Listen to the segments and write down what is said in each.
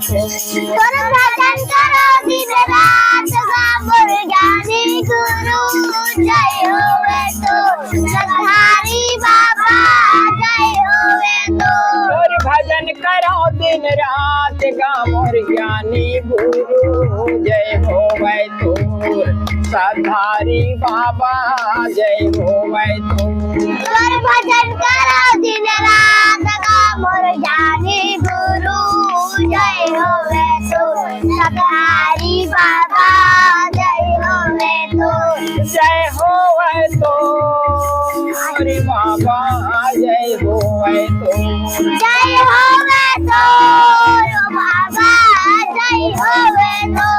तोर भजन करो दिन रात गामोर ज्ञानी गुरु जय होवे तो सतधारी बाबा जय होवे तो तोर भजन करो दिन रात गामोर ज्ञानी गुरु जय होवे तोर सतधारी बाबा जय होवे तोर भजन करो दिन रात गामोर ज्ञानी गुरु जय होवे तो सतधारी बाबा जय होवे तो जय होवे तो हरि बाबा जय होवे तो जय होवे तो बाबा जय होवे तो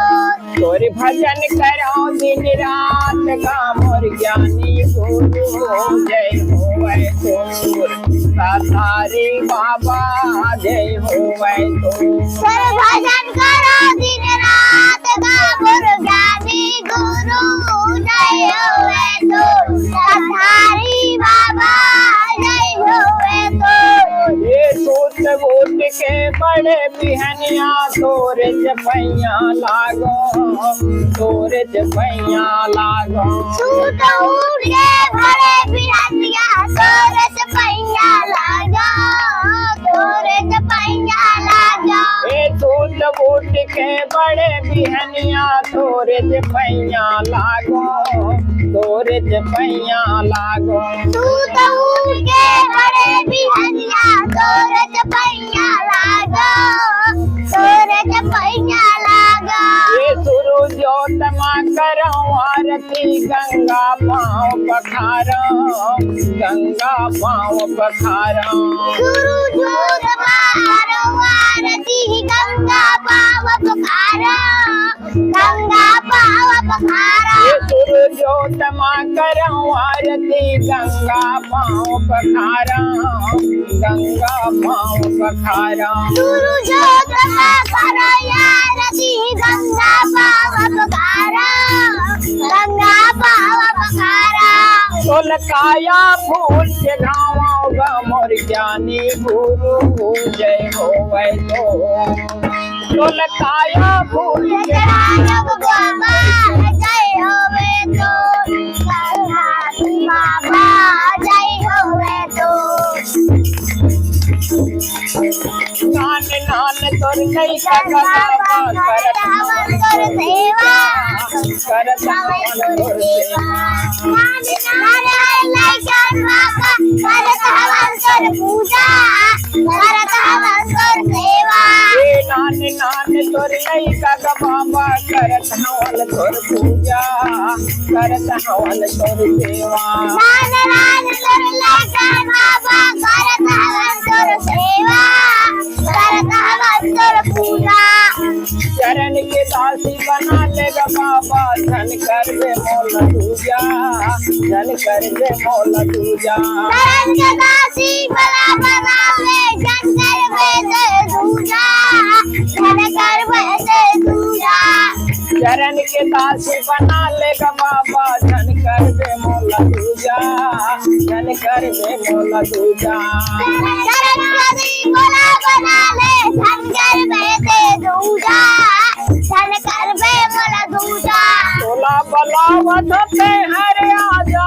तोर भजन करो दिन रात गामोर ज्ञानी गुरु जय होवे तोर सतधारी बाबा जय होवे तो तोर भजन करो दिन रात गामोर ज्ञानी गुरु जय होवे तो सतधारी बाबा जय होवे तो ये सूत बूट के बड़े बिहनिया तोर जपैया लागो तोर जपैया लागो सूत उड़ के भरे बिहनिया तोर जपैया लागा तोर जपैया लागा ये सूत बूट के बड़े बिहनिया तोर जपैया लागो तोर जपैया लागो सूत उड़ के भरे बिहनिया तोर जपैया लागा तोर जपैया लागा ये सुरु जोत माँ करो आरती गंगा पाँव पखारो गंगा पाँव पखारो गुरु जोत मारो आरती गंगा पाव पखारा गंगा पाव पखारा ये सुरु जोत माँ करो आरती गंगा पाँव पखारो गंगा पाँव पखारो गुरु जोत करो आरती गंगा पाव पखारा गंगा पाव पखारा काया फूल के घावा गामोर ज्ञानी गुरु जय होवे तो काया फूल के जय बाबा जय होवे तो सतधारी बाबा जय होवे तो नान नान तोर नहीं करत हवन कर सेवा करत हवन तोर सेवा नान नान तोर नहीं करत बाबा करत हवन तोर पूजा करत हवन तोर सेवा चरण के दासी बना लेगा बाबा धन कर दे मौला दूजा धन कर दे मौला दूजा चरण के दासी बना लेगा बाबा धन कर दे मौला दूजा धन कर दे मौला दूजा तोला बलावत पे हरे आजा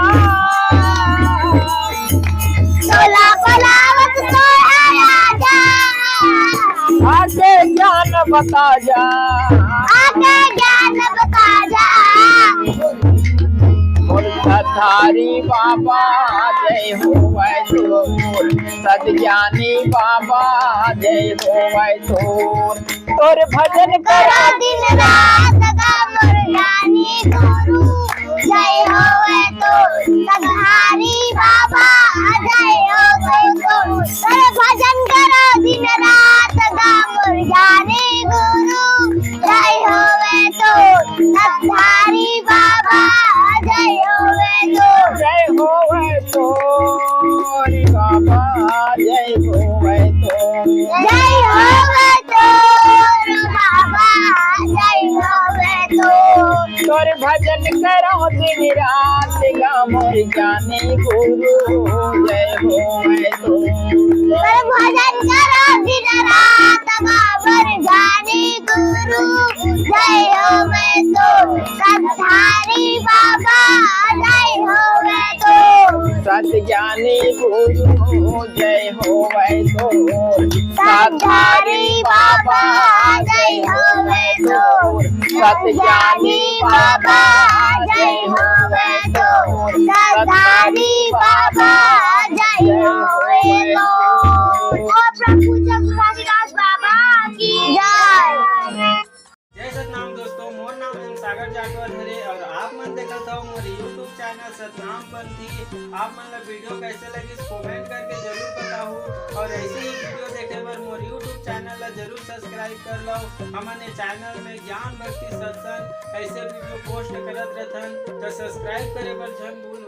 आगे ज्ञान बता जा सतधारी बाबा जय होवे तोर सतज्ञानी बाबा जय होवे तोर भजन करा दिन रात गामोर ज्ञानी गुरु जय होवे तो सतधारी बाबा जय होवे तो तोर भजन करो दिन रात गामोर ज्ञानी गुरु जय होवे तो सतधारी बाबा जय होवे तो जय होवे तो हरि बाबा जय होवे तो जय होवे तो बाबा जय होवे तो तोर भजन करो दिन रात गामोर ज्ञानी गुरु जय होवे तो भजन करो दिन रात गामोर ज्ञानी गुरु जय होवे तोर सत्यारी बाबा जय होवे तोर सत्यानी बाबा जय होवे तोर सत्यारी बाबा जय होवे तोर और प्रभु जगन्नाथ बाबा की जय। जय सतनाम दोस्तों, मोर नाम है सागर जाटवर हरे और आप मन देखत हो मोर यूट्यूब चैनल सतनाम पंथी। आप मन ला वीडियो कैसे लगी कमेंट करके जरूर बताओ और ऐसे ही वीडियो देखे बर मोर यूट्यूब चैनल ला जरूर सब्सक्राइब कर लो। हमने चैनल में ज्ञान भक्ति सत्संग ऐसे वीडियो पोस्ट करत रहथन तो सब्सक्राइब करे बर झन भूल